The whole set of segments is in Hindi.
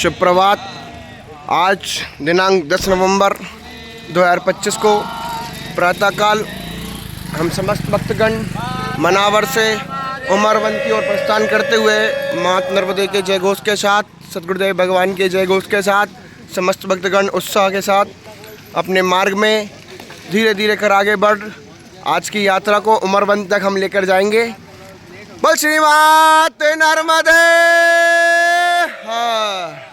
सुप्रभात। आज दिनांक 10 नवंबर 2025 को प्रातःकाल हम समस्त भक्तगण मनावर से उमरबंद की ओर प्रस्थान करते हुए माता नर्मदे के जय घोष के साथ, सतगुरुदेव भगवान के जय घोष के साथ समस्त भक्तगण उत्साह के साथ अपने मार्ग में धीरे धीरे कर आगे बढ़ आज की यात्रा को उमरबंद तक हम लेकर जाएंगे। बोल श्री माता नर्मदे। हाँ।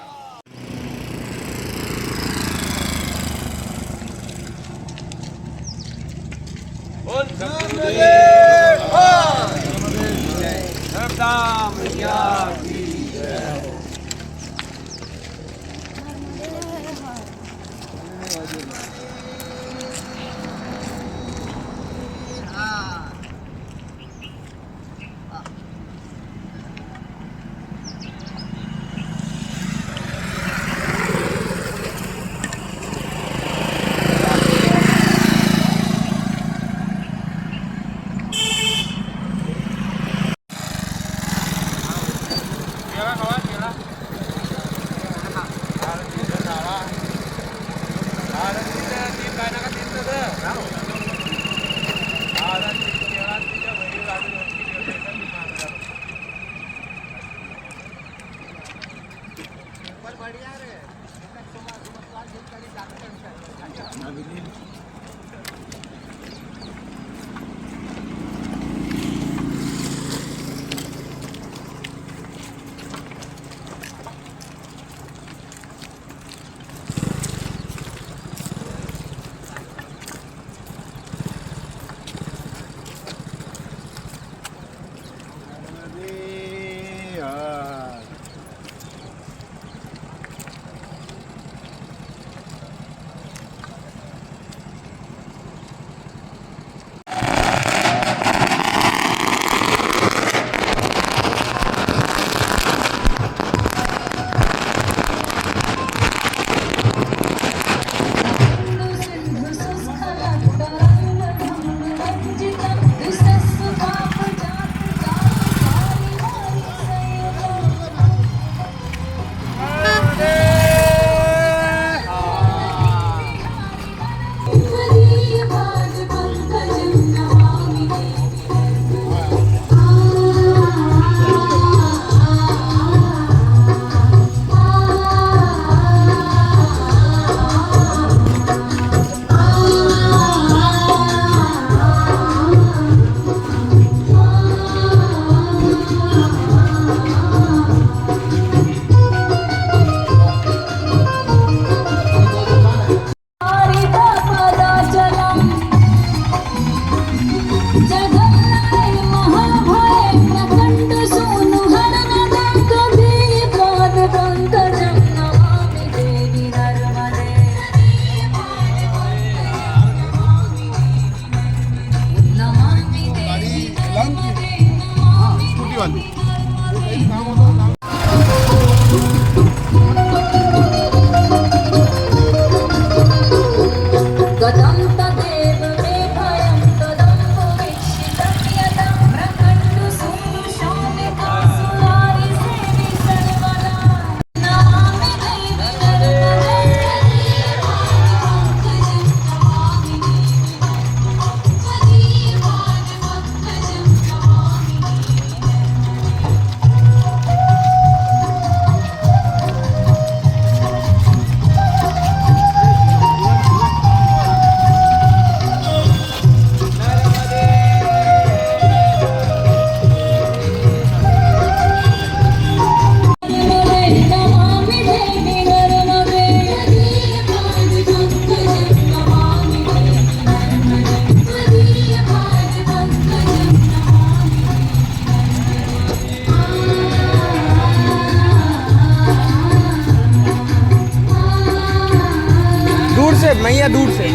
मैया दूर से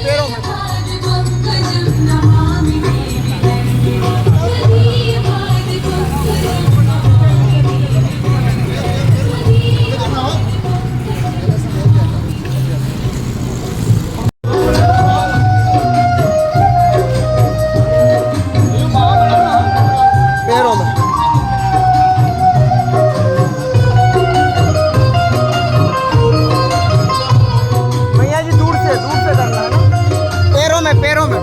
पैरों में। पैरों में। भैया जी दूर से करना है ना। पैरों में पैरों में।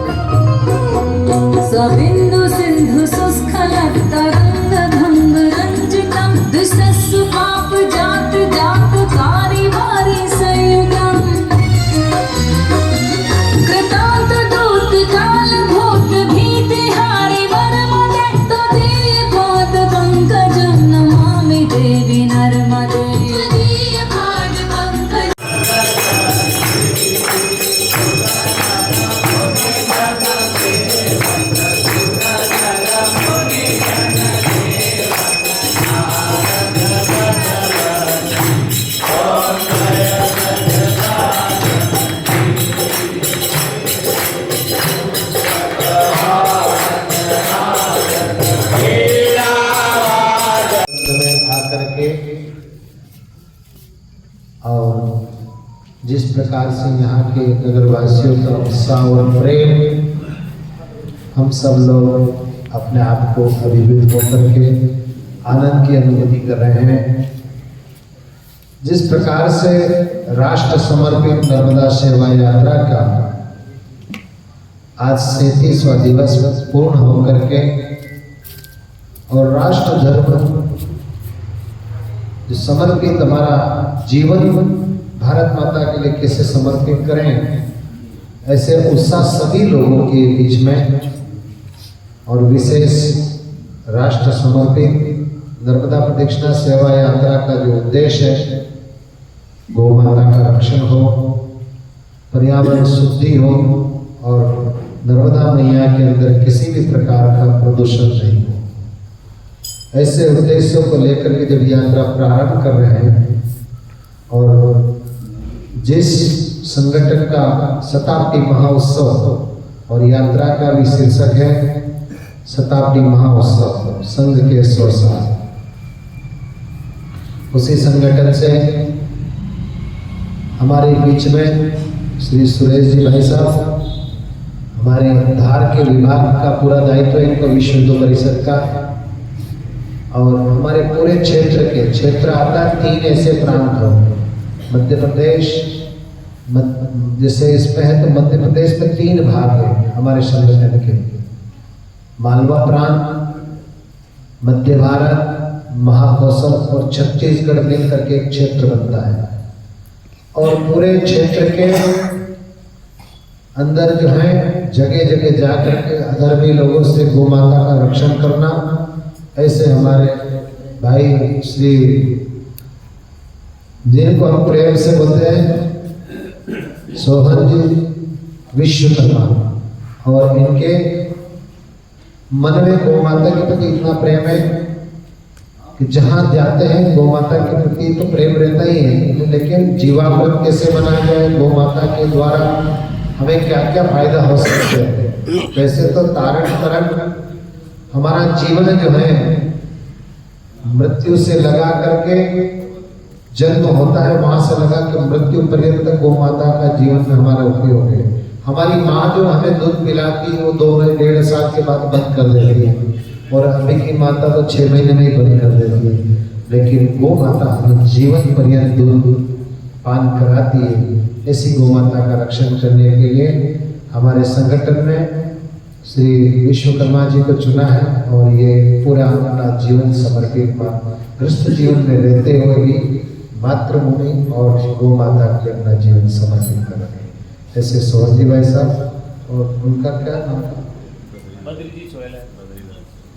सबिंदु सिंधु सुस्खलत तरंग भंग रंजितम दुष्टस्सु पाप जात जात कारी वारी संयुगम कृतांत दूत काल भूत भीति हारी वर्मदे तदीय पाद पंकजं नमामि देवी नर्मदे तदीय पाद पंकजं। आकर के और जिस प्रकार से यहाँ के नगरवासियों का उत्साह और प्रेम हम सब लोग अपने आप को अभिभूत होकर के आनंद की अनुभूति कर रहे हैं। जिस प्रकार से राष्ट्र समर्पित नर्मदा सेवा यात्रा का आज 37वां दिवस पूर्ण होकर के और राष्ट्र धर्म जो समर्पित हमारा जीवन भारत माता के लिए कैसे समर्पित करें, ऐसे उत्साह सभी लोगों के बीच में और विशेष राष्ट्र समर्पित नर्मदा प्रदक्षिणा सेवा यात्रा का जो उद्देश्य है, गौ माता का रक्षण हो, पर्यावरण शुद्धि हो और नर्मदा मैया के अंदर किसी भी प्रकार का प्रदूषण नहीं हो, ऐसे उद्देश्यों को लेकर के जब यात्रा प्रारंभ कर रहे हैं और जिस संगठन का शताब्दी महोत्सव और यात्रा का भी शीर्षक है शताब्दी महोत्सव संघ के 100 साल, उसी संगठन से हमारे बीच में श्री सुरेश जी भाई साहब, हमारे धार के विभाग का पूरा दायित्व है इनको विश्व हिंदू परिषद का, और हमारे पूरे क्षेत्र आता 3 ऐसे प्रांत हो, मध्य प्रदेश जैसे इसमें है तो मध्य प्रदेश में 3 भाग है हमारे संगठन के, मालवा प्रांत, मध्य भारत, महाकौशल और छत्तीसगढ़ मिलकर के एक क्षेत्र बनता है। और पूरे क्षेत्र के अंदर जो है जगह जगह जाकर के अधर्मी लोगों से गौ माता का रक्षण करना, ऐसे हमारे भाई श्री जिनको हम प्रेम से बोलते हैं सोहन जी विश्वकर्मा, और इनके मन में गौ माता के प्रति इतना प्रेम है कि जहाँ जाते हैं गौ माता के प्रति तो प्रेम रहता ही है, लेकिन जीवामृत कैसे बनाया जाए, गौ माता के द्वारा हमें क्या क्या फायदा हो सकते हैं। वैसे तो तारण तरण हमारा जीवन जो है मृत्यु से लगा करके जन्म होता है, वहां से लगा के मृत्यु पर्यंत गौ माता का जीवन में हमारा उपयोग है। हमारी माँ जो हमें दूध पिलाती है वो 2-1.5 साल के बाद बंद कर देती है, और अभी की माता तो 6 महीने में ही बंद कर देती है, लेकिन गौ माता हमें जीवन पर्यंत दूध पान कराती है। ऐसी गौ माता का रक्षण करने के लिए हमारे संगठन में श्री विश्वकर्मा जी को चुना है, और ये पूरा अपना जीवन समर्पित गृहस्थ जीवन में रहते हुए भी मातृभूमि और गौ माता के अपना जीवन समर्पित कर रहे हैं। ऐसे सोहन जी भाई साहब, और उनका क्या नाम था,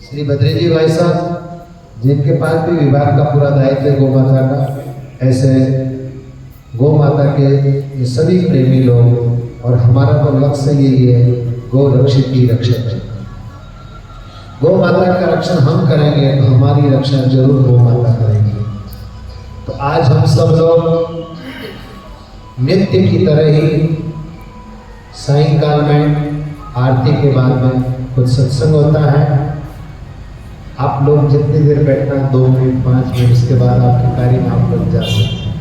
श्री बद्री जी भाई साहब, जिनके पास भी विभाग का पूरा दायित्व है गौ माता का। ऐसे गौ माता के ये सभी प्रेमी लोग, और हमारा तो लक्ष्य यही है गौ रक्षित की रक्षक है। गौ माता का रक्षण हम करेंगे तो हमारी रक्षा जरूर गौ माता करेंगे। तो आज हम सब लोग नित्य की तरह ही सायंकाल में आरती के बाद में कुछ सत्संग होता है। आप लोग जितनी देर बैठना, 2 मिनट 5 मिनट, उसके बाद आपके कार्य में आप लोग जा सकते हैं।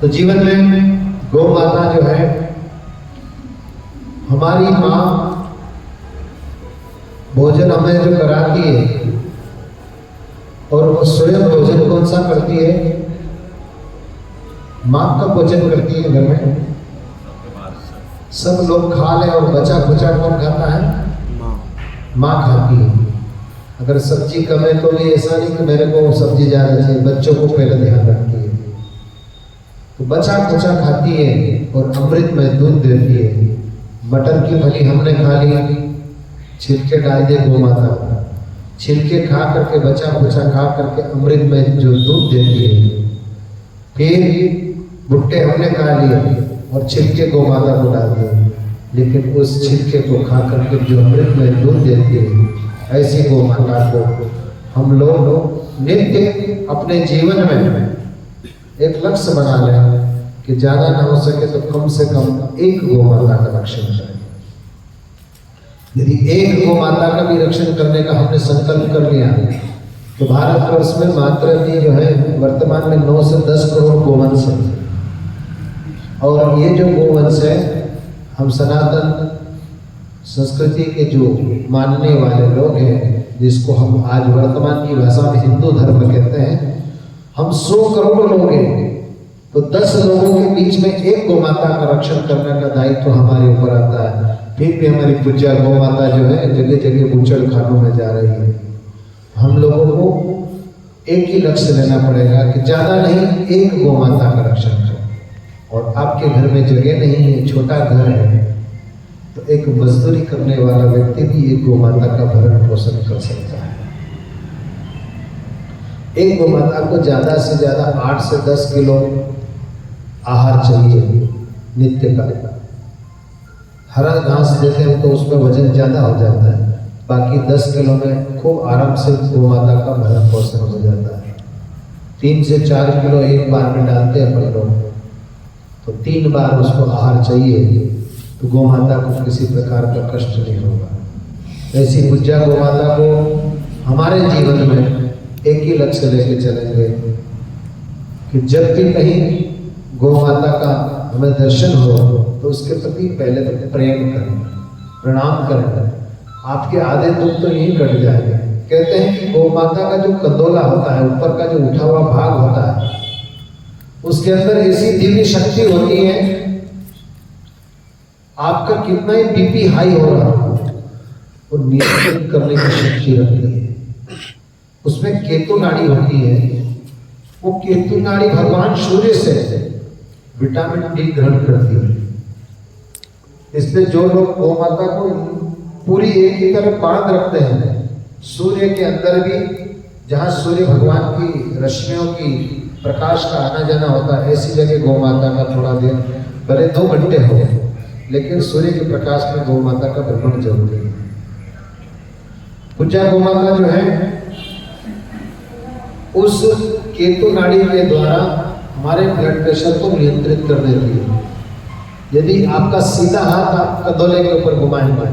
तो जीवन में गौ माता जो है हमारी माँ, भोजन हमें जो कराती है और वो स्वयं भोजन कौन सा करती है? माँ का भोजन करती है। घर में सब लोग खा ले और बचा खुचा कौन खाता है? माँ खाती है। अगर सब्जी कम है तो भी ऐसा नहीं कि मेरे को सब्जी ज़्यादा चाहिए, बच्चों को पहले ध्यान रखती है। तो बचा खुचा खाती है और अमृत में दूध देती है। मटर की फली हमने खा ली, छिलके डाल दिए गौ माता को, छिलके खा करके बचा खुचा खा करके अमृत में जो दूध देती है। फिर भुट्टे हमने खा लिए और छिलके गौ माता को डाल दिए, लेकिन उस छिलके को खा करके जो अमृत में दूध देती है, ऐसी गौ माता को हम लोग नित्य अपने जीवन में एक लक्ष्य बना लें कि ज़्यादा ना हो सके तो कम से कम एक गौ माता का रक्षण करें। यदि एक गौ माता का भी रक्षण करने का हमने संकल्प कर लिया तो भारतवर्ष में मात्र भी जो है वर्तमान में 9 से 10 करोड़ गोवंश है। और ये जो गोवंश है, हम सनातन संस्कृति के जो मानने वाले लोग हैं, जिसको हम आज वर्तमान की भाषा में हिंदू धर्म कहते हैं, हम 100 करोड़ लोग हैं। तो 10 लोगों के बीच में एक गौ माता का रक्षण करने का दायित्व हमारे ऊपर आता है। फिर भी हमारी पूज्य गौ माता जो है जगह जगह बूचड़ खानों में जा रही है। हम लोगों को एक ही लक्ष्य लेना पड़ेगा कि ज़्यादा नहीं, एक गौ माता का रक्षण करें। और आपके घर में जगह नहीं है, छोटा घर है, तो एक मजदूरी करने वाला व्यक्ति भी एक गौ माता का भरण पोषण कर सकता है। एक गौ माता को ज़्यादा से ज़्यादा 8 से 10 किलो आहार चाहिए नित्य का। हरा घास देते हैं तो उसमें वजन ज़्यादा हो जाता है, बाकी 10 किलो में खूब आराम से गौ माता का भरण पोषण हो जाता है। 3 से 4 किलो एक बार में डालते हैं अपन लोग, तो 3 बार उसको आहार चाहिए, तो गौ माता को किसी प्रकार का कष्ट नहीं होगा। ऐसी पूज्य गौ माता को हमारे जीवन में एक ही लक्ष्य लेके चलेंगे कि जब भी कहीं गौ माता का हमें दर्शन हो तो उसके प्रति पहले तो प्रेम करें, प्रणाम करें। आपके आधे दुख तो यही कट जाएंगे। कहते हैं कि गौ माता का जो कंदोला होता है, ऊपर का जो उठा हुआ भाग होता है, उसके अंदर ऐसी दिव्य शक्ति होती है, आपका कितना ही बीपी हाई हो रहा हो वो नियंत्रित करने की शक्ति रखती है। उसमें केतु नाड़ी होती है। वो केतु नाड़ी भगवान सूर्य से विटामिन डी ग्रहण करती है। इसलिए जो लोग गौ माता को पूरी एक ही तरफ बांध रखते हैं, सूर्य के अंदर भी, जहाँ सूर्य भगवान की रश्मियों की प्रकाश का आना जाना होता है, ऐसी जगह गौ माता का थोड़ा देर, भले 2 घंटे हो, लेकिन सूर्य के प्रकाश में गौ माता का भ्रमण जरूरी है। पूज्य गौ माता जो है उस केतु नाड़ी के द्वारा हमारे ब्लड प्रेशर को नियंत्रित कर देती है। यदि आपका सीधा हाथ आप कंदोले के ऊपर घुमाएंगे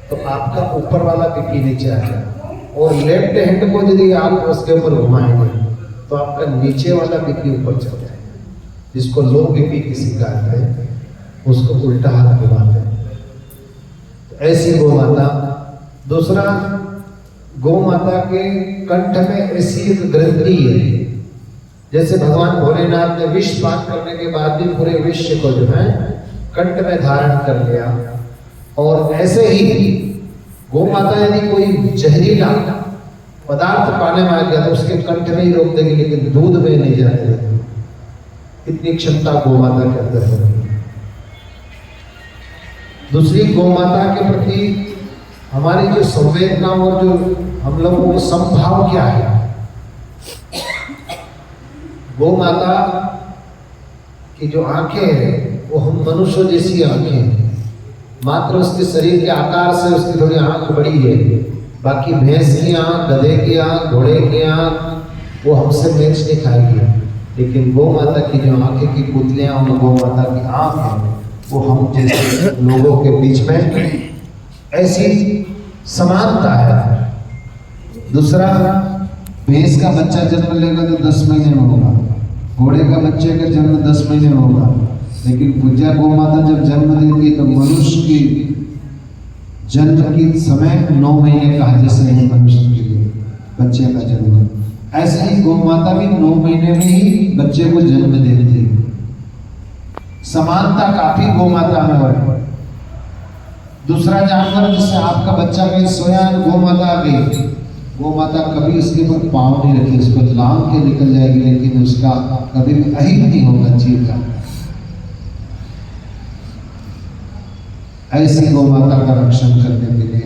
तो आपका ऊपर वाला बीपी नीचे आ जाएगा, और लेफ्ट हैंड को यदि आप उसके ऊपर घुमाएंगे तो आपका नीचे वाला बीपी ऊपर चल जाएगा, जिसको लो बीपी किसी कहते हैं, उसको उल्टा हाथ घुमाते हैं। तो ऐसी गौ माता। दूसरा, गौ माता के कंठ में ऐसी एक ग्रंथि है, जैसे भगवान भोलेनाथ ने विष पान करने के बाद भी पूरे विश्व को जो है कंठ में धारण कर लिया, और ऐसे ही गौ माता यदि कोई जहरीला पदार्थ पाने में आ गया तो उसके कंठ में ही रोक देगी, लेकिन दूध में नहीं जाने देगी। इतनी क्षमता गौ माता के अंदर है। दूसरी, गौ माता के प्रति हमारी जो संवेदना और जो हम लोगों को समभाव क्या है। गौ माता की जो आंखें हैं वो हम मनुष्य जैसी आंखें हैं, मात्र उसके शरीर के आकार से उसकी थोड़ी आंख बड़ी है। बाकी भैंस की आंख, गधे की आंख, घोड़े की आंख वो हमसे मैच नहीं खाएगी, लेकिन गौ माता की जो आंखें की पुतलियां, उन गौ माता की आंख है वो हम जैसे लोगों के बीच में ऐसी समानता है। दूसरा, भैंस का बच्चा जन्म लेगा तो 10 महीने में होगा, घोड़े का बच्चे का जन्म 10 महीने में होगा, लेकिन पूज्य गौ माता जब जन्म देती है तो मनुष्य की जन्म की समय 9 महीने का, जैसे है मनुष्य के लिए बच्चे का जन्म, ऐसे ही गौ माता भी 9 महीने में ही बच्चे को जन्म देती है। समानता काफी गौ माता में है। दूसरा जानवर, जैसे आपका बच्चा कहीं सोया, गौ माता आ गई, गौ माता कभी उसके ऊपर पाँव नहीं रखी, उसको लांग के निकल जाएगी, लेकिन उसका कभी भी अहित नहीं होगा जीव का। ऐसी गौ माता का रक्षण करने के लिए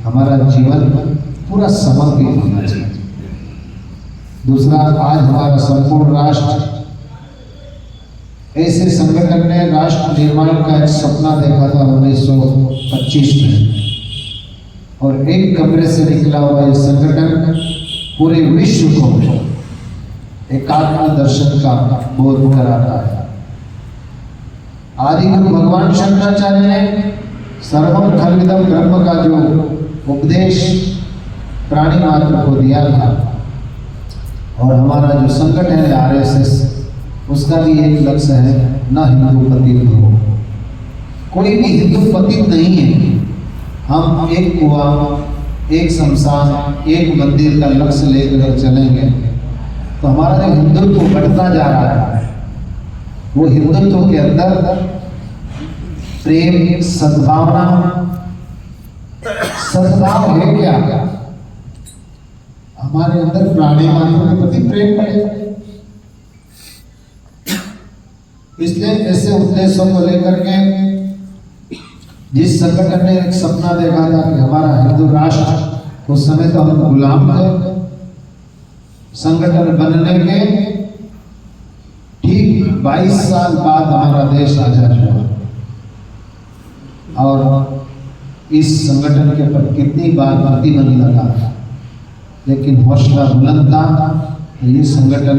हमारा जीवन पूरा समर्पित होना चाहिए। दूसरा, आज हमारा संपूर्ण राष्ट्र, ऐसे संगठन ने राष्ट्र निर्माण का एक सपना देखा था 1925 में, और एक कमरे से निकला हुआ ये संगठन पूरे विश्व को एकात्म दर्शन का बोध कराता है। आदि गुरु भगवान शंकराचार्य ने सर्वम खल्विदम ब्रह्म का जो उपदेश प्राणी मात्र को दिया था, और हमारा जो संगठन है RSS, उसका भी एक लक्ष्य है, न हिंदू पतित हो। कोई भी हिंदू पतित नहीं है। हम एक कुआं, एक शमशान, एक मंदिर का लक्ष्य लेकर चलेंगे तो हमारा जो हिंदुत्व बढ़ता जा रहा है, वो हिंदुत्व के अंदर प्रेम, सद्भावना, सद्भाव है क्या? हमारे अंदर प्राणी मात्र के प्रति प्रेम बढ़ेगा। इसलिए ऐसे उद्देश्यों को लेकर के जिस संगठन ने एक सपना देखा था कि हमारा हिंदू राष्ट्र, उस समय तो हम गुलाम थे, संगठन बनने के ठीक 22 साल बाद हमारा देश आजाद हुआ, और इस संगठन के ऊपर कितनी बार प्रतिबंध लगा, लेकिन हौसला बुलंद था। ये संगठन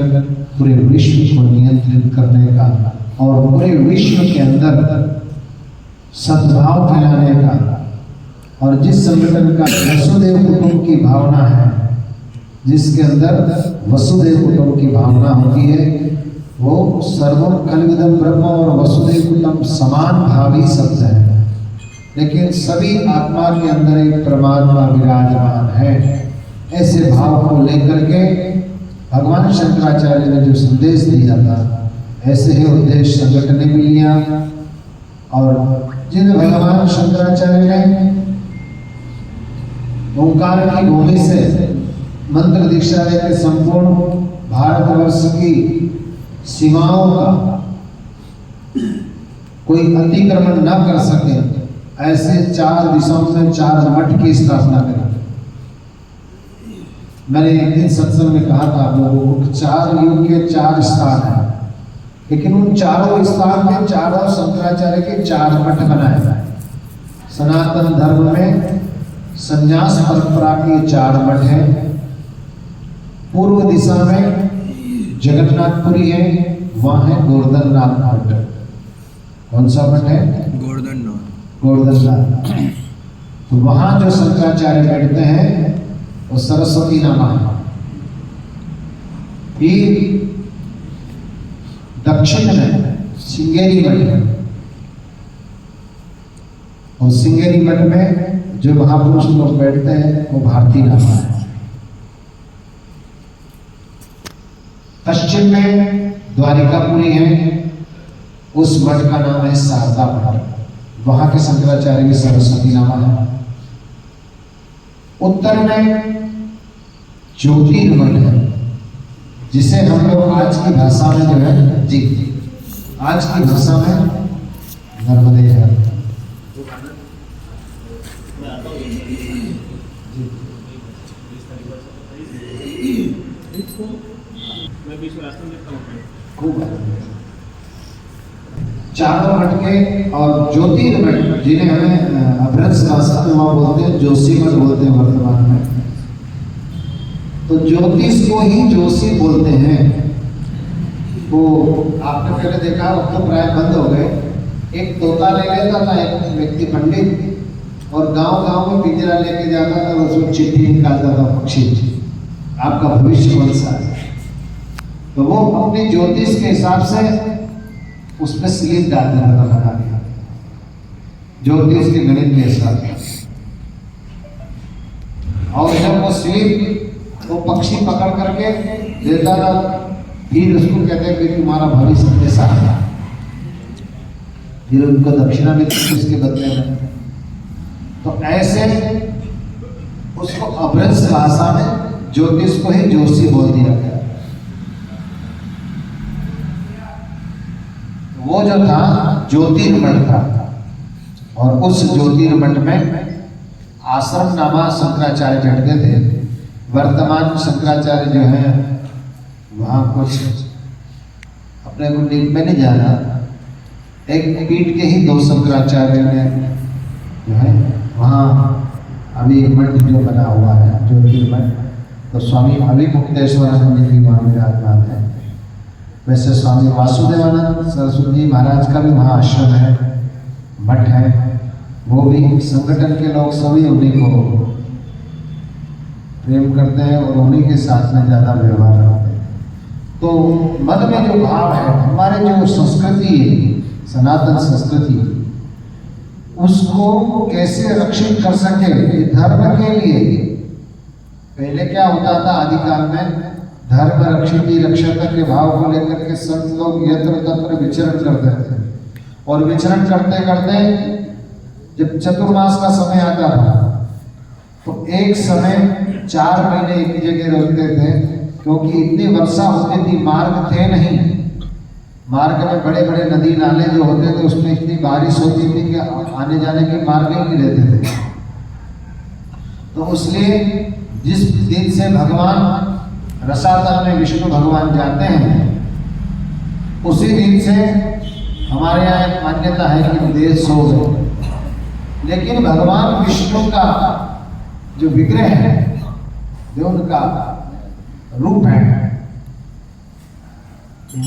पूरे विश्व को नियंत्रित करने का और पूरे विश्व के अंदर सद्भाव फैलाने का, और जिस संगठन का वसुदेव कुटुंब की भावना है, जिसके अंदर वसुदेव कुटुंब की भावना होती है, वो सर्वम खल्विदम ब्रह्म और वसुदेव कुटुंब समान भावी शब्द है, लेकिन सभी आत्मा के अंदर एक परमात्मा विराजमान है। ऐसे भाव को लेकर के भगवान शंकराचार्य ने जो संदेश दिया था, ऐसे ही उद्देश्य संगठन ने भी लिया। और जिन भगवान शंकराचार्य ने ओंकार की भूमि से मंत्र दीक्षा लेकर संपूर्ण भारतवर्ष की सीमाओं का कोई अतिक्रमण न कर सके, ऐसे 4 दिशाओं में 4 मठ की स्थापना करी। मैंने एक दिन सत्संग में कहा था आप लोगों को, 4 युग के 4 स्थान हैं, लेकिन उन चारों स्थान में चारों शंकराचार्य के 4 मठ बनाए गए। सनातन धर्म में संन्यास परंपरा के 4 मठ हैं। पूर्व दिशा में जगन्नाथपुरी है, वहाँ है गोवर्धननाथ मठ। कौन सा मठ है? गोवर्धननाथ। तो वहाँ जो शंकराचार्य बैठते हैं वो सरस्वती नामा है। फिर दक्षिण में सिंगेरी मठ है, और सिंगेरी मठ में जो महापुरुष लोग बैठते हैं वो भारती नामा है। पश्चिम में द्वारिकापुरी है, उस मठ का नाम है शारदा मठ, वहां के शंकराचार्य की सरस्वती नामा है। उत्तर में ज्योतिर्मठ है, जिसे हम लोग आज की भाषा में जो है आज की भाषा में नर्मदे है। चारों मठ के और ज्योतिर्मठ, जिन्हें हमें अभ्रंश भाषा में वहाँ बोलते हैं, जोशी मठ बोलते हैं वर्तमान में। तो ज्योतिष को ही जोशी बोलते हैं। वो आपने पहले देखा, अब तो प्राय बंद हो गए, एक तोता ले लेता था एक व्यक्ति पंडित, और गांव-गांव में पिंजरा लेके जाता था, उसमें चिट्ठी निकालता था, पक्षी आपका भविष्य कौन सा है, तो वो अपनी ज्योतिष के हिसाब से उसमें स्लिप डाल देता था बना के, ज्योतिष के गणित के हिसाब से। और जब वो स्लिप वो पक्षी पकड़ करके देता था, फिर उसको कहते कि तुम्हारा भविष्य कैसा है, फिर उनको दक्षिणा मिलती थी उसके बदले में। तो ऐसे उसको अभ्रंश भाषा में ज्योतिष को ही जोशी बोल दिया गया। वो जो था ज्योतिर्मठ था, और उस ज्योतिर्मठ में आश्रम नामा शंकराचार्य झटके थे। वर्तमान शंकराचार्य जो है वहाँ कुछ अपने को डीप में नहीं जाना, एक पीठ के ही दो शंकराचार्य ने जो है वहाँ अभी मठ जो बना हुआ है ज्योतिर्मठ, तो स्वामी अभिमुक्तेश्वरानंद जी वहाँ विराजमान है। वैसे स्वामी वासुदेवानंद सरस्वती जी महाराज का भी वहाँ आश्रम है, मठ है, वो भी संगठन के लोग सभी उन्हीं को प्रेम करते हैं और उन्हीं के साथ में ज़्यादा व्यवहार करते हैं। तो मन में जो भाव है, हमारे जो संस्कृति है, सनातन संस्कृति, उसको कैसे रक्षित कर सके, धर्म के लिए पहले क्या होता था आदिकाल में, धर्म रक्षित रक्षक के भाव को लेकर के संत लोग यत्र तत्र विचरण करते थे, और विचरण करते करते जब चतुर्मास का समय आता था तो एक समय 4 महीने एक जगह रहते थे, क्योंकि इतनी वर्षा होती थी, मार्ग थे नहीं, मार्ग में बड़े बड़े नदी नाले जो होते थे उसमें इतनी बारिश होती थी कि आने जाने के मार्ग ही नहीं रहते थे। तो इसलिए जिस दिन से भगवान रसातल में विष्णु भगवान जाते हैं, उसी दिन से हमारे यहाँ एक मान्यता है कि देव सो गए। लेकिन भगवान विष्णु का जो विग्रह है, जो उनका रूप है,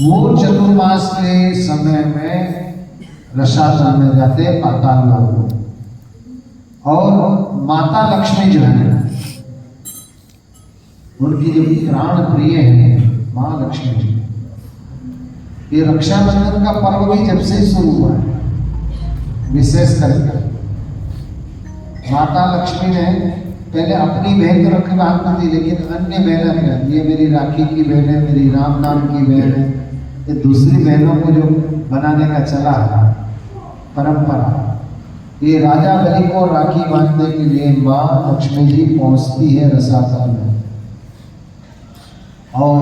वो चतुर्मास के समय में रसातल में जाते पाताल लोग, और माता लक्ष्मी जो है उनकी जो प्राण प्रिय है माँ लक्ष्मी जी, ये रक्षाबंधन का पर्व भी जब से शुरू हुआ है विशेष करके माता लक्ष्मी ने पहले अपनी बहन तो रखी बात थी, लेकिन अन्य बहनें हैं, ये मेरी राखी की बहन है, मेरी राम नाम की बहन है, ये दूसरी बहनों को जो बनाने का चला है परंपरा, ये राजा बलि को राखी बांधने के लिए माँ लक्ष्मी जी पहुंचती है रसातल में, और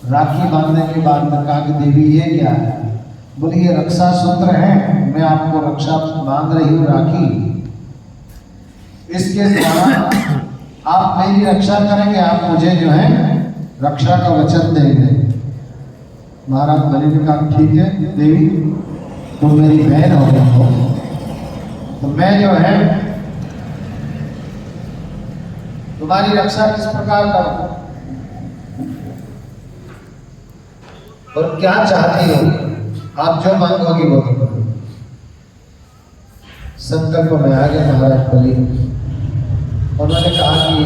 राखी बांधने के बाद में कहा कि देवी ये क्या है, बोली ये रक्षा सूत्र है, मैं आपको रक्षा बांध रही हूँ राखी, इसके द्वारा आप मेरी रक्षा करेंगे, आप मुझे जो है रक्षा का वचन देंगे। महाराज बलि ने कहा ठीक है देवी, तुम मेरी बहन हो गई हो, तो मैं जो है तुम्हारी रक्षा किस प्रकार करूं, और क्या चाहती हो, आप जो मांगोगी वो करो। संकल्प में आ गए महाराज बलि, उन्होंने कहा कि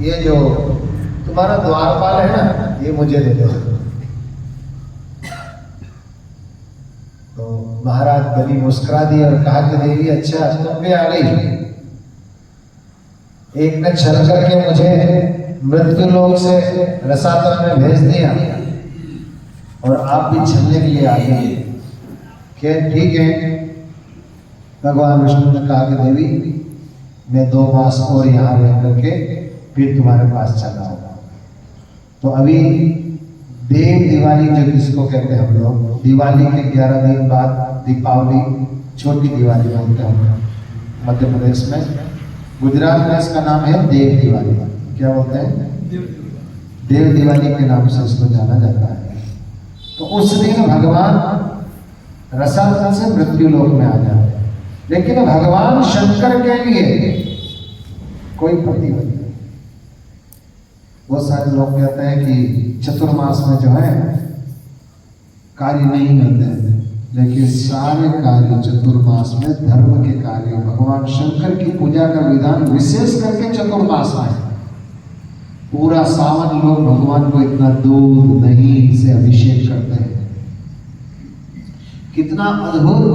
ये जो तुम्हारा द्वारपाल है ना, ये मुझे दे दो। तो महाराज बलि मुस्कुरा दिए और कहा कि देवी अच्छा तुम भी आ गई, एक ने छल करके मुझे मृत्यु लोक से रसातल में भेज दिया, और आप भी छलने के लिए आ गए। क्या ठीक है, भगवान विष्णु ने कहा कि देवी मैं 2 मास और यहाँ रह करके फिर तुम्हारे पास चला होगा। तो अभी देव दिवाली जो किसको कहते हैं हम लोग, दिवाली के 11 दिन बाद दीपावली, छोटी दिवाली बोलते हैं मध्य प्रदेश में, गुजरात में इसका नाम है देव दिवाली। क्या बोलते हैं? देव दिवाली के नाम से इसको जाना जाता है। तो उस दिन भगवान रसातल से मृत्यु लोक में आ जाते हैं, लेकिन भगवान शंकर के लिए कोई प्रतिबंध नहीं। बहुत सारे लोग कहते हैं कि चतुर्मास में जो है कार्य नहीं करते हैं, लेकिन सारे कार्य चतुर्मास में धर्म के कार्य, भगवान शंकर की पूजा का विधान विशेष करके चतुर्मास में। पूरा सावन लोग भगवान को इतना दूध दही से अभिषेक करते हैं। कितना अद्भुत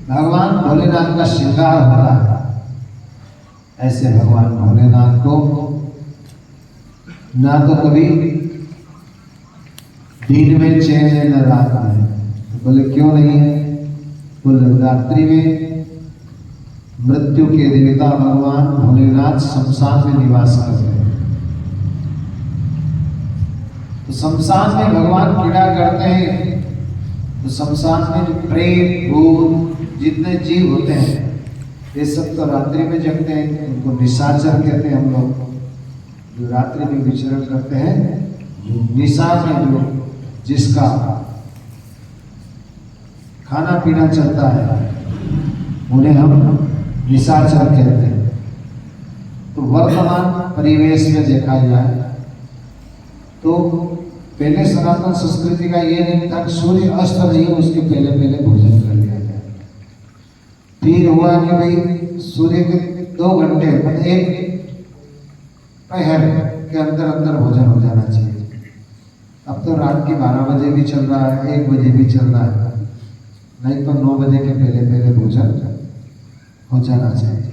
भगवान भोलेनाथ का श्रृंगार होता है। ऐसे भगवान भोलेनाथ को ना तो कभी दिन में चैन है न रात में। तो बोले क्यों नहीं है? बोले रात्रि में मृत्यु के देवता भगवान भोलेनाथ शमशान में निवास करते हैं। तो शमशान में भगवान क्रीड़ा करते हैं। तो शमशान में जो प्रेत भूत जितने जीव होते हैं ये सब तो रात्रि में जगते हैं। उनको निशाचर कहते हैं हम लोग, जो रात्रि में विचरण करते हैं। निशा में जो जिसका खाना पीना चलता है उन्हें हम निशाचर कहते हैं। तो वर्तमान परिवेश में देखा जाए तो पहले सनातन संस्कृति का ये नहीं था कि सूर्य अस्त नहीं हो उसके पहले पहले भोजन कर लिया जाए। फिर हुआ कि भाई सूर्य के 2 घंटे मतलब 1 पहर के अंदर अंदर भोजन हो जाना चाहिए। अब तो रात के 12 बजे भी चल रहा है, 1 बजे भी चल रहा है, नहीं तो 9 बजे के पहले पहले भोजन हो जाना चाहिए।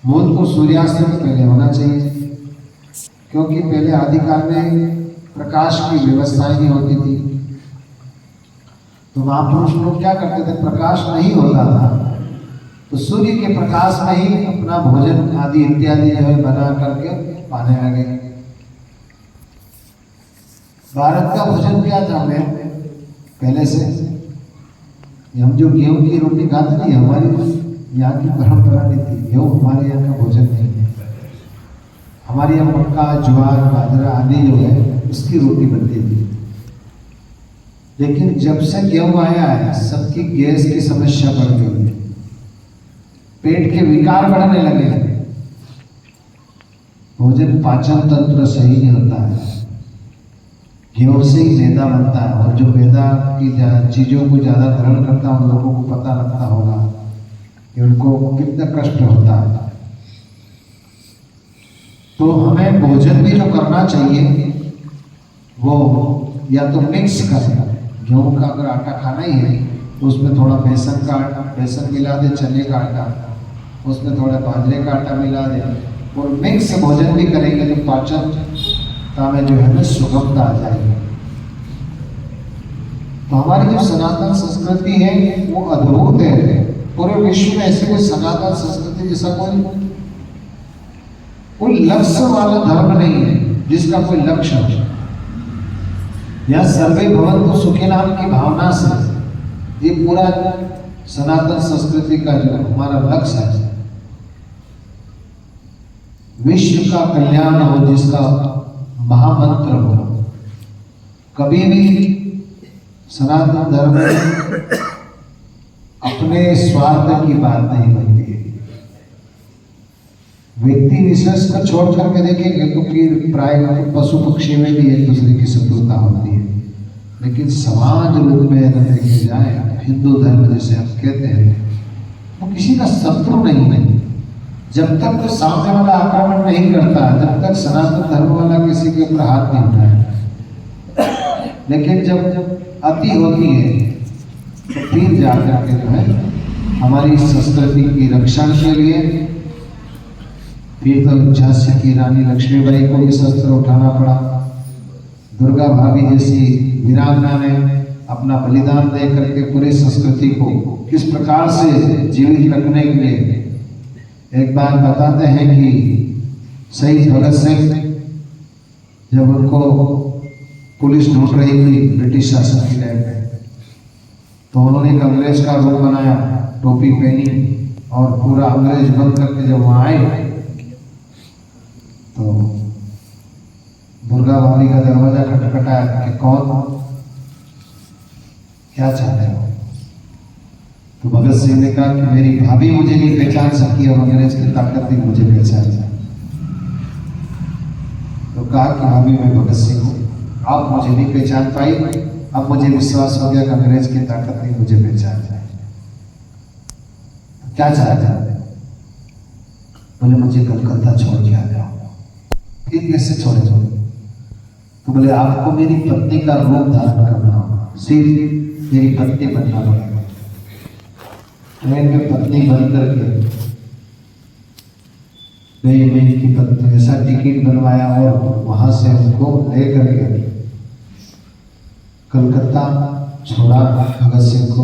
मूल तो सूर्यास्त से पहले होना चाहिए, क्योंकि पहले आदिकाल में प्रकाश की व्यवस्थाएं नहीं होती थी। तो महापुरुष लोग क्या करते थे? प्रकाश नहीं होता था तो सूर्य के प्रकाश में ही अपना भोजन आदि इत्यादि जो है बना करके पाने लगे। भारत का भोजन क्या था? हमें पहले से हम जो गेहूं की रोटी खाते नहीं, हमारी यहाँ की परंपरा नहीं थी। गेहूं हमारे यहाँ का भोजन नहीं है। हमारे यहाँ मक्का, ज्वार, बाजरा आदि जो है उसकी रोटी बनती थी। लेकिन जब से गेहूं आया है सबकी गैस की समस्या बढ़ गई, पेट के विकार बढ़ने लगे, भोजन पाचन तंत्र सही नहीं होता है। गेहूं से ही मैदा बनता है और जो मैदा की चीजों को ज्यादा ग्रहण करता है उन लोगों को पता लगता होगा कि उनको कितना कष्ट होता है। तो हमें भोजन भी जो करना चाहिए वो या तो मिक्स करना। गेहूं का अगर आटा खाना ही है तो उसमें थोड़ा बेसन का आटा, बेसन मिला दे, चने का आटा, उसमें थोड़ा बाजरे का आटा मिला दे और मिक्स भोजन भी करेंगे तो पाचन का में जो है ना सुगमता आ जाएगी। तो हमारी जो सनातन संस्कृति है वो अद्भुत है। पूरे विश्व में ऐसी कोई सनातन संस्कृति जैसा कोई लक्ष्य वाला धर्म नहीं है जिसका कोई लक्ष्य हो। यह सर्वे भवन्तु सुखिनाम की भावना से ये पूरा सनातन संस्कृति का जो हमारा लक्ष्य है, विश्व का कल्याण हो, जिसका महामंत्र हो। कभी भी सनातन धर्म में अपने स्वार्थ की बात नहीं बनती है। व्यक्ति विशेष को छोड़ करके देखेंगे तो फिर प्राय पशु पक्षी में भी एक दूसरे की शत्रुता होती है। लेकिन समाज रूप में अगर देखे जाए, हिंदू धर्म जैसे हम कहते हैं, वो किसी का शत्रु नहीं है। जब तक तो सामने वाला आक्रमण नहीं करता, जब तक सनातन धर्म वाला किसी के ऊपर हाथ नहीं उठाए। लेकिन जब अति होती है तो फिर जाकर के जो है हमारी संस्कृति की रक्षा के लिए फिर तो झांसी की रानी लक्ष्मीबाई को भी शस्त्र उठाना पड़ा। दुर्गा भाभी जैसी वीरांगना ने अपना बलिदान दे करके पूरी संस्कृति को किस प्रकार से जीवित रखने के लिए। एक बार बताते हैं कि शहीद भगत सिंह जब उनको पुलिस ढूंढ रही थी ब्रिटिश शासन की टाइम में, तो उन्होंने एक अंग्रेज का रूप बनाया, टोपी पहनी और पूरा अंग्रेज बन करके जब वहाँ आए तो दुर्गा भाभी का दरवाजा खटखटाया कि कौन, क्या चाहते हो? तो भगत सिंह ने कहा कि मेरी भाभी मुझे नहीं पहचान सकी और अंग्रेज की ताकत भी मुझे पहचान सकी। तो कहा कि भाभी मैं भगत सिंह हूँ, आप मुझे नहीं पहचान पाई अब मुझे विश्वास हो गया कि अंग्रेज की ताकत नहीं मुझे पहचान जाए। क्या चाहते हैं? बोले मुझे कलकत्ता छोड़ के आ जाओ। फिर कैसे छोड़े? तो बोले आपको मेरी पत्नी का रूप धारण करना होगा, सिर्फ मेरी पत्नी बनना पड़ेगा। ट्रेन में पत्नी बन करके मैं की पत्नी ऐसा टिकट बनवाया और वहां से उनको ले करके कलकत्ता छोड़ा भगत सिंह को,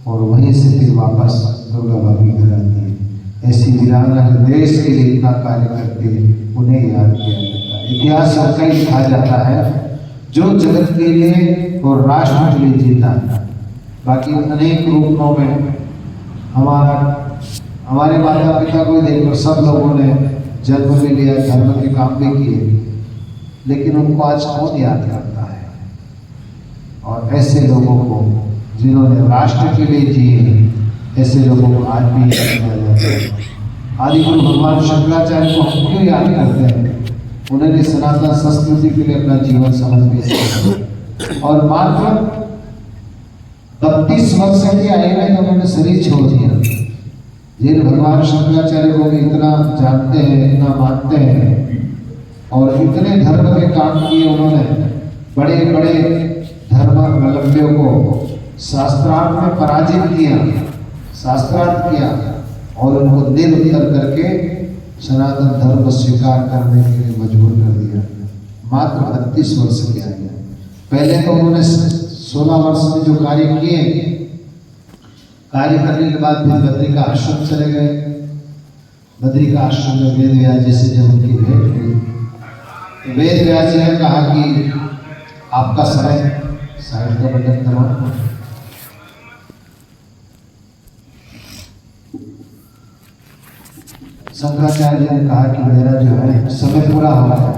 और वहीं से फिर वापस दुर्गा भाभी घर आती है। ऐसी वीरांगना देश के लिए इतना कार्य करती है, उन्हें याद किया जाता है। इतिहास में कई लिखा जाता है जो जगत के लिए और राष्ट्र के लिए जीता है। बाकी अनेक रूपों में हमारे माता पिता को देखकर सब लोगों ने जन्म भी लिया, धर्म के काम भी किए, लेकिन उनको आज कौन याद करता है? और ऐसे लोगों को जिन्होंने राष्ट्र के लिए जिए, ऐसे लोगों को आज भी याद किया जाता है। आदि गुरु भगवान शंकराचार्य को हम क्यों याद करते हैं? उन्होंने सनातन संस्कृति के लिए अपना जीवन समर्पित किया और मात्र 32 वर्ष की आयु में तो उन्होंने शरीर छोड़ दिया। जिन भगवान शंकराचार्य को भी इतना जानते हैं, इतना मानते हैं और इतने धर्म के काम किए उन्होंने, बड़े बड़े धर्मावलंबियों को शास्त्रार्थ में पराजित किया, शास्त्रार्थ किया और उनको निरुत्तर करके सनातन धर्म स्वीकार करने के लिए मजबूर कर दिया। मात्र 32 वर्ष की आयु। पहले तो उन्होंने 16 वर्ष में जो कार्य किए, कार्य करने के बाद फिर बद्री का आश्रम चले गए। बद्री का आश्रम में वेद व्यास जी से जब उनकी भेंट हुई तो वेद व्यास जी ने कहा कि आपका समय साइड का बटन दबाओ। शंकराचार्य जी ने कहा कि मेरा जो है समय पूरा हो रहा है।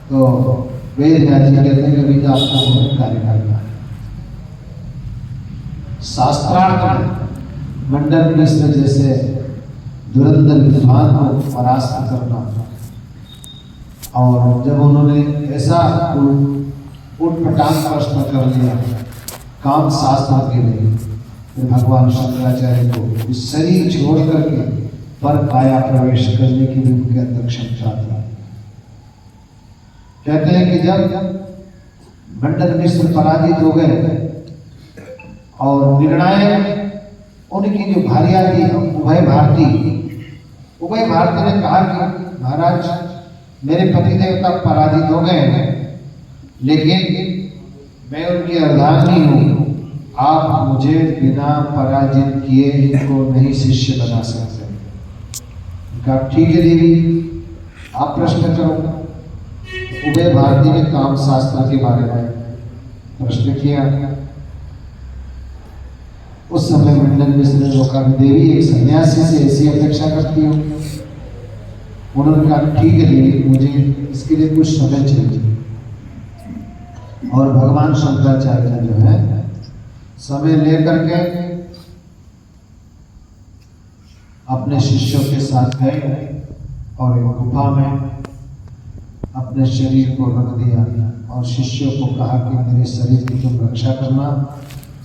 तो वेद व्यास जी कहते हैं कि अभी तो आपको बहुत कार्य करना है। शास्त्रार्थ मंडन मिश्र जैसे धुरंधर विद्वान को परास्त करना, और जब उन्होंने ऐसा उठपटांग प्रश्न कर लिया काम शास्त्र के लिए, तो भगवान शंकराचार्य को इस शरीर छोड़ करके पर काया प्रवेश करने की भी उनके अंदर क्षमता थी। कहते हैं कि जब मंडन मिश्र पराजित हो गए और निर्णायक उनकी जो भार्या थी उभय भारती ने कहा कि महाराज मेरे पति देवता पराजित हो गए हैं, लेकिन मैं उनकी अर्धांगिनी हूँ, आप मुझे बिना पराजित किए इनको नहीं शिष्य बना सकते। कहा ठीक है देवी, आप प्रश्न करो। उभय भारती ने काम शास्त्र के बारे में प्रश्न किया। उस समय मंडन मिश्र ने कहा देवी एक सन्यासी से ऐसी अपेक्षा करती हूँ। उन्होंने कहा ठीक है देवी, मुझे इसके लिए कुछ समय चाहिए। और भगवान शंकराचार्य जो है समय लेकर के अपने शिष्यों के साथ गए और एक गुफा में अपने शरीर को रख दिया और शिष्यों को कहा कि मेरे शरीर की तुम रक्षा करना,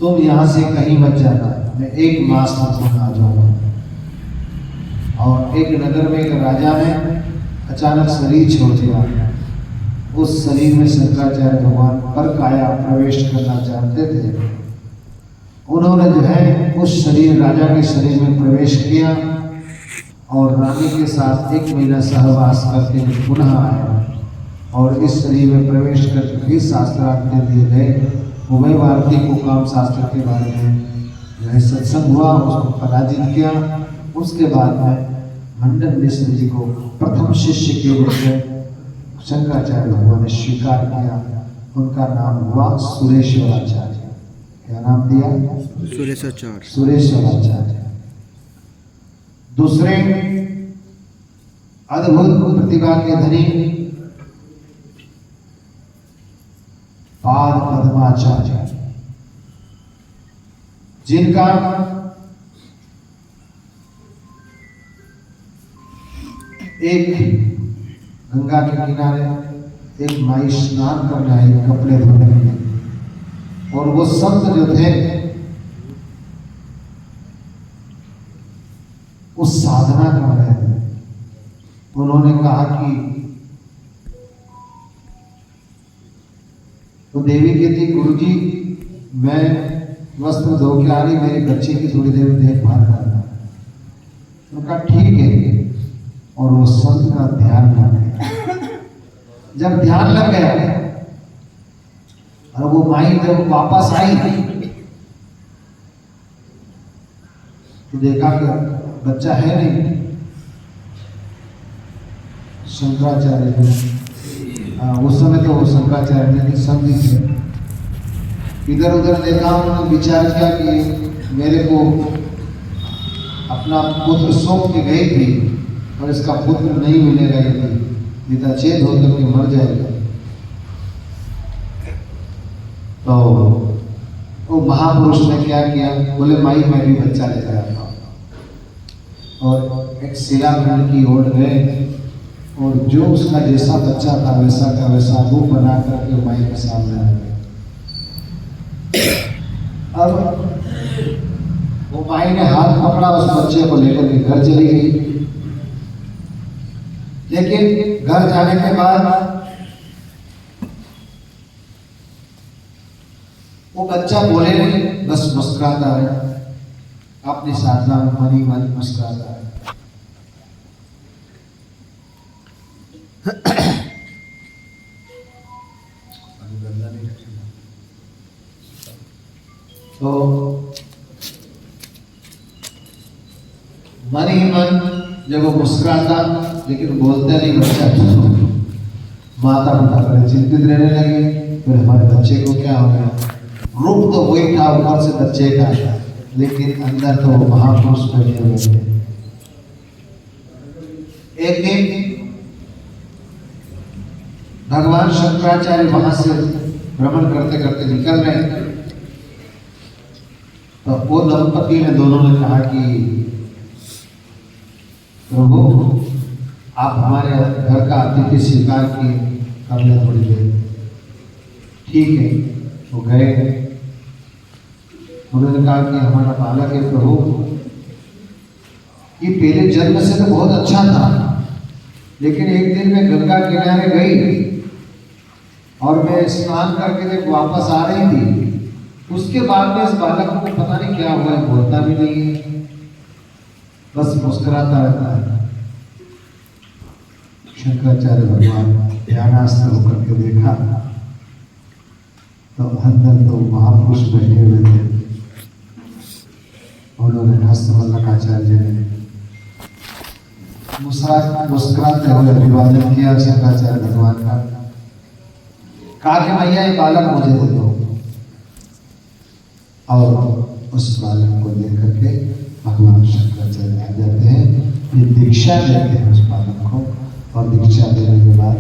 तुम यहाँ से कहीं मत जाना, मैं 1 मास तक आ जाऊंगा। और एक नगर में एक राजा ने अचानक शरीर छोड़ दिया। उस शरीर में शंकराचार्य भगवान पर काया प्रवेश करना चाहते थे। उन्होंने जो है उस शरीर राजा के शरीर में प्रवेश किया और रानी के साथ 1 महीना सहवास करके पुनः आया और इस शरीर में प्रवेश करके भी शास्त्रार्थ दे दिए गए। उभय भारती को काम शास्त्र के बारे में जो है सत्संग हुआ, उसको पराजित किया। उसके बाद में मंडन मिश्र जी को प्रथम शिष्य के रूप में शंकराचार्य भगवान ने स्वीकार किया। उनका नाम हुआ सुरेश्वराचार्य। क्या नाम दिया? सुरेश्वराचार्य। दूसरे अद्भुत प्रतिभा के धनी पाद पद्माचार्य, जिनका एक गंगा के किनारे एक माई स्नान करने आई कपड़े धोने के लिए, और वो संत जो थे उस साधना कर रहे थे। उन्होंने कहा कि तो देवी कहती गुरुजी मैं वस्त्र धो के आ रही, मेरे बच्चे की थोड़ी देर देखभाल करना। उन्होंने कहा ठीक है, और वो संत का ध्यान लग गया। जब ध्यान लग गया और वो माई जब वापस आई तो देखा कि बच्चा है नहीं। शंकराचार्य उस समय तो वो शंकराचार्य जी के संत थे। इधर उधर देखा, उन्होंने विचार किया कि मेरे को अपना पुत्र सौंप के गई थी और इसका पुत्र नहीं मिलेगा, यदि चेत होकर के मर जाएगा। तो वो महापुरुष ने क्या किया, बोले माई मैं भी बच्चा लेकर आता हूँ। और एक शिला खंड की ओर गए और जो उसका जैसा बच्चा था वैसा का वैसा रूप बना करके माई के सामने आ गए। अब वो माई ने हाथ पकड़ा, उस बच्चे को लेकर के घर चली गई। लेकिन घर जाने के बाद वो बच्चा बोले नहीं, बस मुस्कुराता है, अपनी साधना में मनी मन मुस्कुराता है। तो मन ही मन जब वो मुस्कुराता लेकिन बोलते नहीं, बच्चा माता पिता बड़े चिंतित रहने लगे। फिर हमारे बच्चे को क्या हो गया? रूप तो वही था ऊपर से बच्चे का, लेकिन अंदर तो महापुरुष बैठे हुए थे। एक दिन भगवान शंकराचार्य वहां से भ्रमण करते करते निकल रहे, तो वो दंपति ने दोनों ने कहा कि प्रभु आप हमारे घर का अतिथि स्वीकार किए, कर ले थोड़ी देर। ठीक है, वो गए। उन्होंने कहा कि हमारा बालक है प्रभु, ये पहले जन्म से तो बहुत अच्छा था, लेकिन एक दिन मैं गंगा किनारे गई और मैं स्नान करके जब वापस आ रही थी, उसके बाद में इस बालक को पता नहीं क्या हुआ, बोलता भी नहीं है, बस मुस्कुराता रहता है। शंकराचार्य भगवान ध्यानास्थ होकर के देखा तो अंदर तो महापुरुष बैठे हुए थे। उन्होंने हस्तमल्लकाचार्य ने मुस्कुराते हुए अभिवादन किया शंकराचार्य भगवान का। कहा कि भैया ये बालक मुझे दे दो, और उस बालक को लेकर के भगवान शंकराचार्य आ जाते हैं, ये दीक्षा देते हैं उस बालक को, और दीक्षा देने के बाद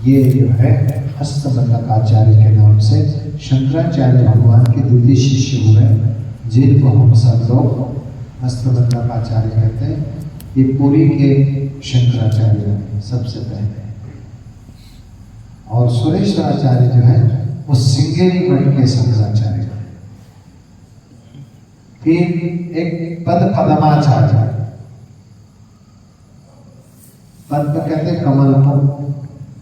ये जो है हस्तमल्लकाचार्य के नाम से शंकराचार्य भगवान के द्वितीय शिष्य हुए, जिनको हम सब लोग हस्तमल्लकाचार्य कहते हैं। ये पुरी के शंकराचार्य हैं सबसे पहले, और सुरेश्वराचार्य जो है वो सिंगेरी मठ के शंकराचार्य हैं। फिर एक पद पदमाचार्य, पद्म कहते कमल को,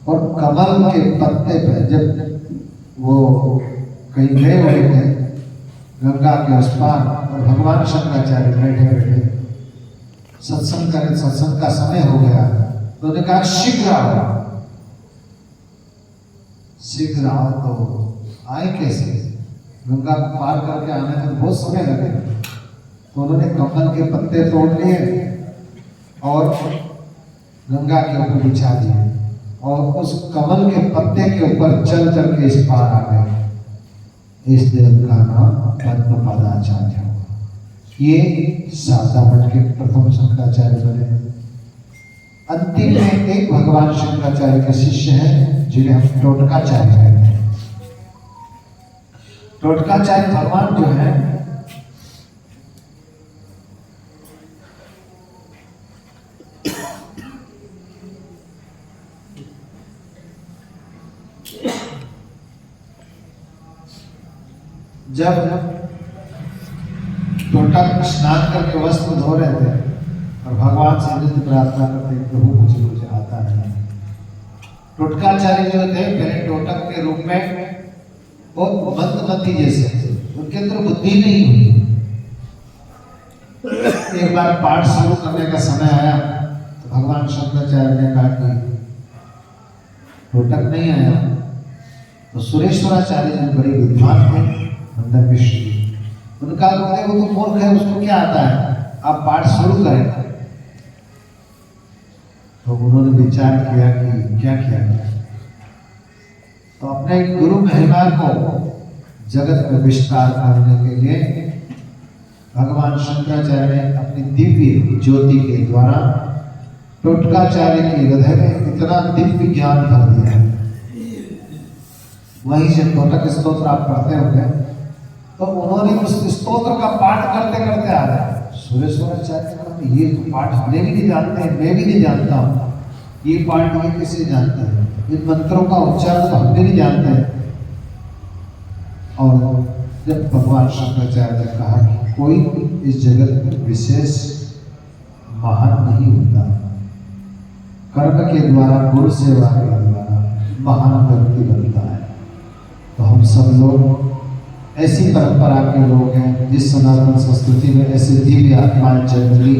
और कमल के पत्ते पे जब वो कहीं गए हुए थे गंगा के उस पार, और भगवान शंकराचार्य बैठे बैठे सत्संग करें, सत्संग का समय हो गया, तो उन्होंने कहा शीघ्र आओ। शीघ्र आओ तो आए कैसे? गंगा को पार करके आने में बहुत समय लगेगा। तो उन्होंने कमल के पत्ते तोड़ लिए और गंगा के ऊपर बिछा दिए, और उस कमल के पत्ते के ऊपर चल चल के इस पार आ गए। इस देव का नाम पद्म पदाचार्य हुआ। ये शारदा मठ के प्रथम शंकराचार्य बने। अंतिम में एक भगवान शंकराचार्य के शिष्य हैं जिन्हें हम टोटकाचार्य कहते हैं। टोटकाचार्य भगवान जो है जब टोटक स्नान करके वस्त्र धो रहे थे और भगवान से नित्य प्रार्थना करते, प्रभु मुझे कुछ आता नहीं। टोटकाचार्य जो थे पहले टोटक के रूप में बहुत मंदमती जैसे थे, उनके अंदर बुद्धि नहीं हुई। एक बार पाठ शुरू करने का समय आया तो भगवान शंकराचार्य ने कहा कि टोटक नहीं आया, तो सुरेश्वराचार्य जी बड़े विद्वान थे, मंडन मिश्र जी, उनका वो तो मूर्ख है, उसको क्या आता है, आप पाठ शुरू करें। तो उन्होंने विचार किया कि क्या किया जाए, तो अपने गुरु महिमा को जगत में विस्तार करने के लिए भगवान शंकराचार्य ने अपनी दिव्य ज्योति के द्वारा टोटकाचार्य के हृदय में इतना दिव्य ज्ञान भर दिया है। वहीं से टोटक स्तोत्र आप पढ़ते होंगे, तो उन्होंने उस स्तोत्र का पाठ करते करते आ रहे हैं। सुरेश्वराचार्य ने कहा ये तो पाठ हमने भी नहीं जानते हैं, मैं भी नहीं जानता हूँ, ये पाठ ये किसे जानते हैं, इन मंत्रों का उच्चारण तो हम भी नहीं जानते हैं। और जब भगवान शंकराचार्य ने कहा कि कोई इस जगत में विशेष महान नहीं होता, कर्म के द्वारा, गुरु सेवा के द्वारा महान व्यक्ति बनता है। तो हम सब लोग ऐसी परंपरा के लोग हैं जिस सनातन संस्कृति में ऐसे दिव्य आत्माएं जन्म ली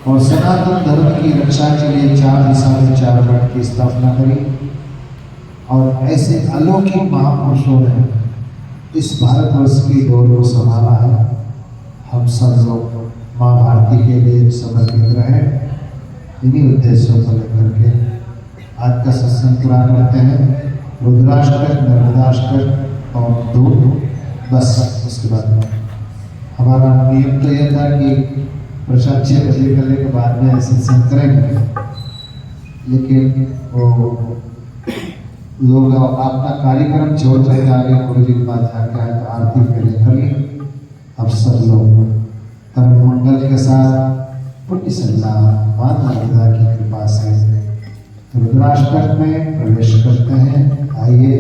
और सनातन धर्म की रक्षा के लिए 4 दिशा में 4 मठ की स्थापना करी। और ऐसे अलौकिक महापुरुषों ने इस भारतवर्ष की डोर को संभाला है। हम सब लोग माँ भारती के लिए समर्पित रहे। इन्हीं उद्देश्यों को लेकर के आज का सत्संग पूरा करते हैं। रुद्राष्टक, नर्मदाष्टक और दूध, बस उसके बाद हमारा नियम तो यह था कि प्रसाद 6 बजे करने के बाद में सत्संग करेंगे, लेकिन वो लोग अपना कार्यक्रम छोड़ कर आगे गुरु जी के पास जाकर आए तो आरती पहले कर ली। अब सब लोग परम मंगल के साथ पुण्य सल्ला माता पिता की कृपा से रुद्राष्टक में प्रवेश करते हैं। आइए।